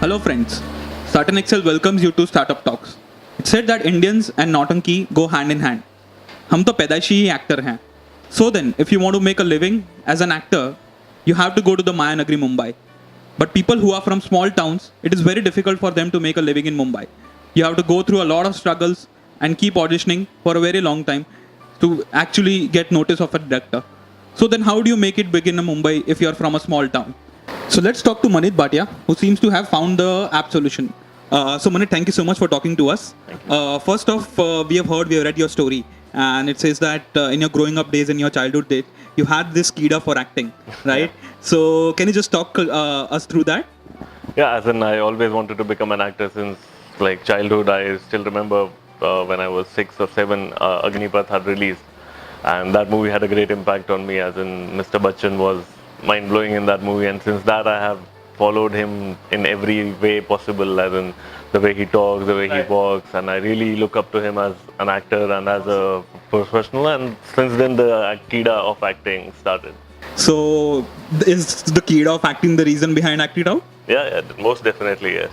Hello friends, StartnExcel welcomes you to Startup Talks. It's said that Indians and Nautanki go hand in hand. हम तो पैदाइशी ही actor हैं. So then, if you want to make a living as an actor, you have to go to the Mayanagri Mumbai. But people who are from small towns, it is very difficult for them to make a living in Mumbai. You have to go through a lot of struggles and keep auditioning for a very long time to actually get notice of a director. So then how do you make it big in Mumbai if you are from a small town? So let's talk to Manit Bhatia, who seems to have found the app solution. So Manit, thank you so much for talking to us. First off, we have read your story, and it says that in your growing up days, in your childhood days, you had this kida for acting, right? So can you just talk us through that? Yeah, as in I always wanted to become an actor since like childhood. I still remember when I was 6 or 7, Agnipath had released, and that movie had a great impact on me. As in Mr. Bachchan was mind-blowing in that movie, and since that I have followed him in every way possible, as in the way he talks, the way he walks, and I really look up to him as an actor and as a professional, and since then the kida of acting started. So is the kida of acting the reason behind Act It Out? Yeah, most definitely, yes.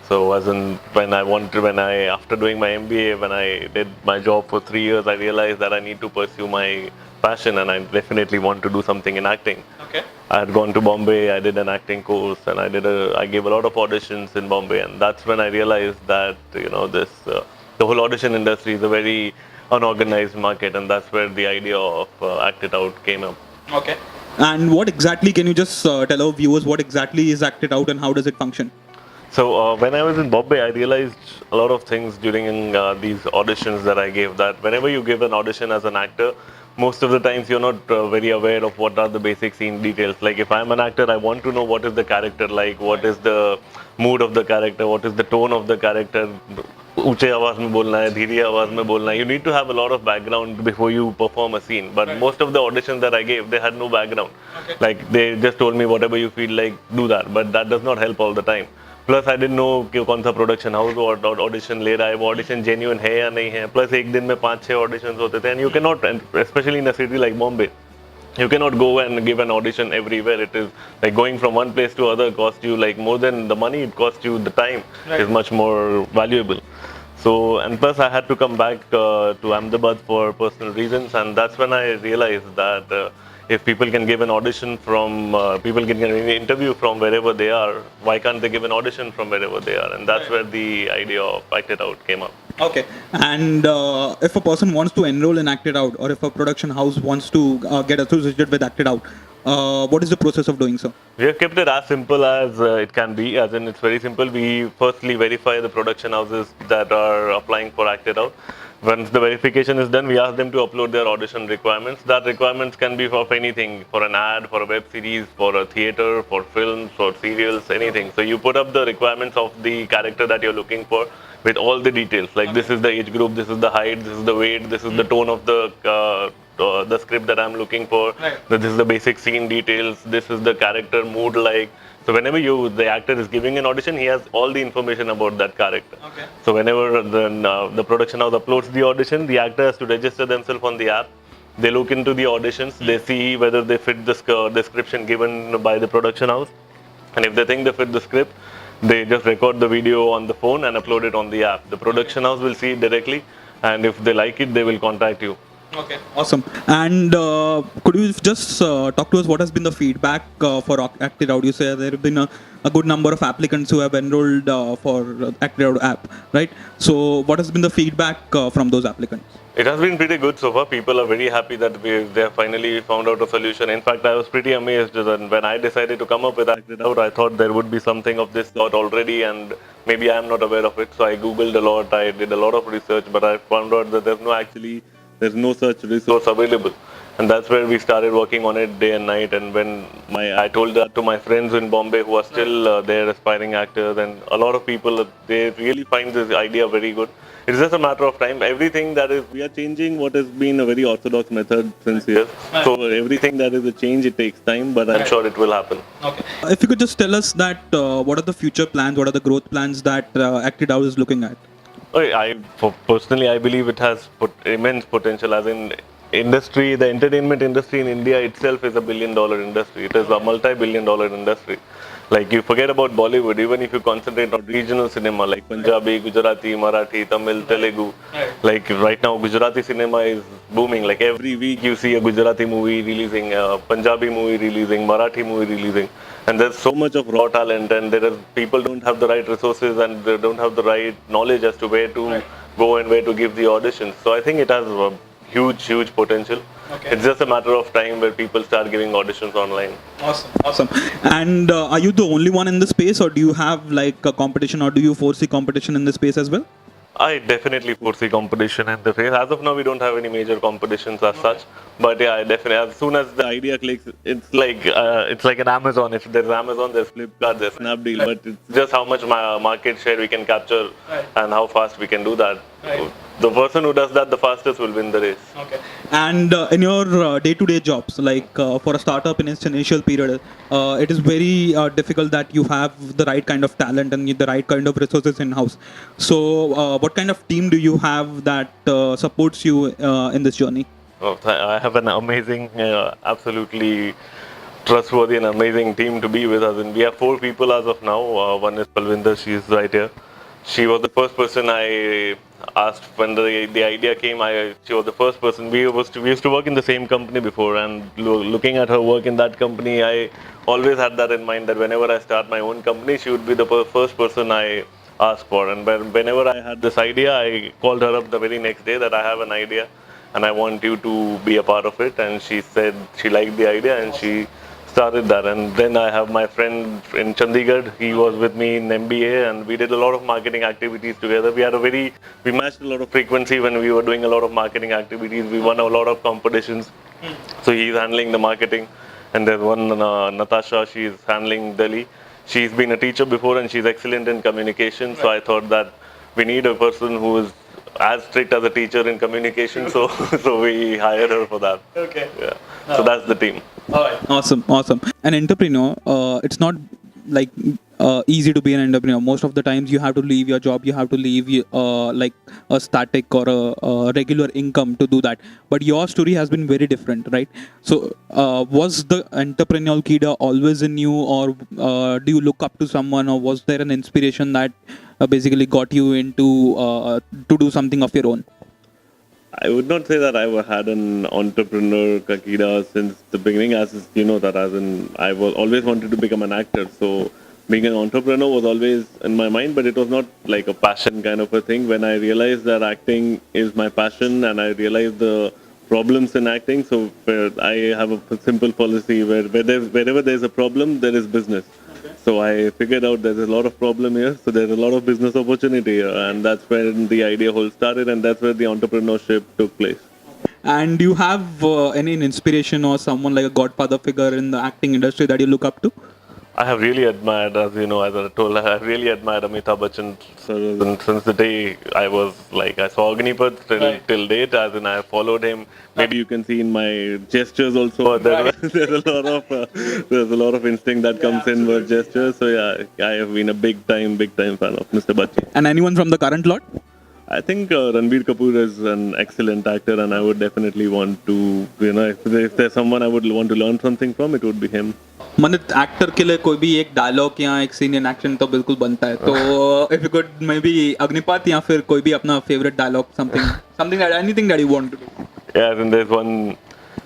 So as in after doing my MBA, when I did my job for 3 years, I realized that I need to pursue my passion, and I definitely want to do something in acting. Okay. I had gone to Bombay, I did an acting course, and I gave a lot of auditions in Bombay, and that's when I realized that the whole audition industry is a very unorganized market, and that's where the idea of Act It Out came up. Okay. And what exactly, can you just tell our viewers what exactly is Act It Out and how does it function? So when I was in Bombay, I realized a lot of things during these auditions that I gave, that whenever you give an audition as an actor, most of the times you're not very aware of what are the basic scene details. Like if I'm an actor, I want to know what is the character like, what is the mood of the character, what is the tone of the character. ऊंचे आवाज में बोलना है, धीरे आवाज में बोलना है. You need to have a lot of background before you perform a scene. But most of the auditions that I gave, they had no background. Okay. Like they just told me whatever you feel like, do that. But that does not help all the time. Plus I didn't know कि कौन सा production house audition ले रहा है, वो audition genuine है या नहीं है. प्लस एक दिन में 5-6 ऑडिशंस होते थे, and you can not, specially in a city like Bombay, you cannot go and give an audition everywhere. It is like going from one place to other cost you like more than the money, it costs you the time. Right. Is much more valuable. So, and plus I had to come back to Ahmedabad for personal reasons, and that's when I realized that if people can give an audition from, people can get an interview from wherever they are, why can't they give an audition from wherever they are? And that's where the idea of Act It Out came up. Okay. And if a person wants to enroll in Act It Out, or if a production house wants to get associated with Act It Out, what is the process of doing so? We have kept it as simple as it can be, as in it's very simple. We firstly verify the production houses that are applying for Act It Out. Once the verification is done, we ask them to upload their audition requirements. That requirements can be for anything, for an ad, for a web series, for a theater, for films, for serials, anything. So you put up the requirements of the character that you're looking for with all the details. Like this is the age group, this is the height, this is the weight, this is the tone of the script that I'm looking for. Right. This is the basic scene details, this is the character mood like. So whenever the actor is giving an audition, he has all the information about that character. Okay. So whenever the production house uploads the audition, the actor has to register themselves on the app. They look into the auditions, they see whether they fit the description given by the production house. And if they think they fit the script, they just record the video on the phone and upload it on the app. The production house will see it directly, and if they like it, they will contact you. Okay, awesome. And could you just talk to us what has been the feedback for Act It Out? You say there have been a good number of applicants who have enrolled for Act It Out app, right? So what has been the feedback from those applicants? It has been pretty good so far. People are very happy that they have finally found out a solution. In fact, I was pretty amazed that when I decided to come up with Act It Out, I thought there would be something of this sort already, and maybe I am not aware of it. So I googled a lot, I did a lot of research, but I found out that there's no such resource available. And that's where we started working on it day and night. And when I told that to my friends in Bombay who are still there aspiring actors, and a lot of people, they really find this idea very good. It's just a matter of time. Everything we are changing what has been a very orthodox method since years. So everything that is a change, it takes time, but I'm sure it will happen. Okay. If you could just tell us that what are the future plans, what are the growth plans that Act It Out is looking at? Personally, I believe it has immense potential. As in, industry, the entertainment industry in India itself is a billion-dollar industry. It is a multi-billion-dollar industry. Like you forget about Bollywood, even if you concentrate on regional cinema like Punjabi, Gujarati, Marathi, Tamil, Telugu. Like right now, Gujarati cinema is booming. Like every week you see a Gujarati movie releasing, a Punjabi movie releasing, Marathi movie releasing, and there's so much of raw talent, and there is people don't have the right resources and they don't have the right knowledge as to where to go and where to give the auditions. So I think it has a huge potential. Okay. It's just a matter of time where people start giving auditions online. Awesome. And are you the only one in the space, or do you have like a competition, or do you foresee competition in the space as well? I definitely foresee competition in the phase. As of now, we don't have any major competitions as such. But yeah, I definitely. As soon as the idea clicks, it's like an Amazon. If there's Amazon, there's Flipkart, there's Snapdeal. But it's just how much market share we can capture and how fast we can do that. The person who does that the fastest will win the race. Okay. And in your day-to-day jobs, like for a startup in its initial period, it is very difficult that you have the right kind of talent and the right kind of resources in-house. So what kind of team do you have that supports you in this journey? Oh, I have an amazing, absolutely trustworthy and amazing team to be with us. And we have 4 people as of now. One is Palvinder, she is right here. She was the first person I asked when the idea came. She was the first person. We used to work in the same company before, and looking at her work in that company, I always had that in mind that whenever I start my own company, she would be the first person I ask for. And whenever I had this idea, I called her up the very next day that I have an idea and I want you to be a part of it. And she said she liked the idea and she started that. And then I have my friend in Chandigarh. He was with me in MBA, and we did a lot of marketing activities together. We matched a lot of frequency when we were doing a lot of marketing activities. We won a lot of competitions. So he's handling the marketing. And there's one Natasha, she's handling Delhi. She's been a teacher before and she's excellent in communication. So I thought that we need a person who is as strict as a teacher in communication. So we hired her for that. Okay. Yeah. So that's the team. All right. Awesome. An entrepreneur, it's not like easy to be an entrepreneur. Most of the times you have to leave your job, you have to leave like a static or a regular income to do that. But your story has been very different, right? So was the entrepreneurial kid always in you, or do you look up to someone, or was there an inspiration that basically got you into to do something of your own? I would not say that I had an entrepreneur kakida since the beginning, as you know that I was always wanted to become an actor. So being an entrepreneur was always in my mind, but it was not like a passion kind of a thing. When I realized that acting is my passion and I realized the problems in acting, so I have a simple policy wherever there's a problem, there is business. So I figured out there's a lot of problem here, so there's a lot of business opportunity here, and that's where the idea whole started, and that's where the entrepreneurship took place. And do you have any inspiration or someone like a godfather figure in the acting industry that you look up to? I have really admired, as you know, as I told, I have really admired Amitabh Bachchan since the day I saw Agnipath till date, as in I followed him. Maybe you can see in my gestures also. There's a lot of instinct that comes in with gestures. So yeah, I have been a big time fan of Mr. Bachchan. And anyone from the current lot? I think Ranbir Kapoor is an excellent actor, and I would definitely want to, if there's someone I would want to learn something from, it would be him. Manit, actor के लिए कोई भी एक dialogue या एक seen in action तो बिल्कुल बनता है. तो if you could maybe Agnipath या फिर कोई भी अपना favorite dialogue, anything that you want to do. Yeah, and there's one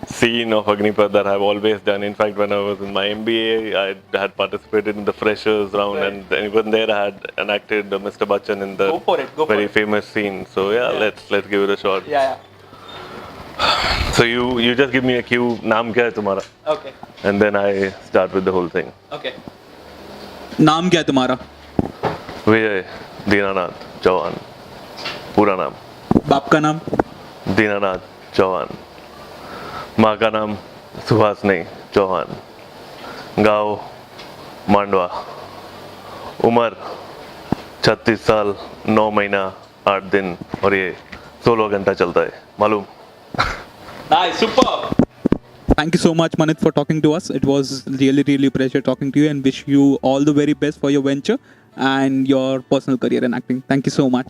scene of Agnipath that I've always done. In fact, when I was in my MBA, I had participated in the freshers round, and even there I had enacted Mr. Bachchan in the very famous scene. So yeah, let's give it a shot. Yeah. So you just give me a cue. Naam kya hai tumhara? Okay. And then I start with the whole thing. Okay. नाम क्या है तुम्हारा? Vijay Dinanath Chauhan. पूरा नाम. बाप का नाम? दीनानाथ चौहान. माँ का नाम सुभाषनी चौहान. गाँव मांडवा. उम्र 36 साल 9 महीना 8 दिन और ये 16 घंटा चलता है. मालूम? Nice, super. Thank you so much, Manit, for talking to us. It was really a pleasure talking to you, and wish you all the very best for your venture and your personal career in acting. Thank you so much.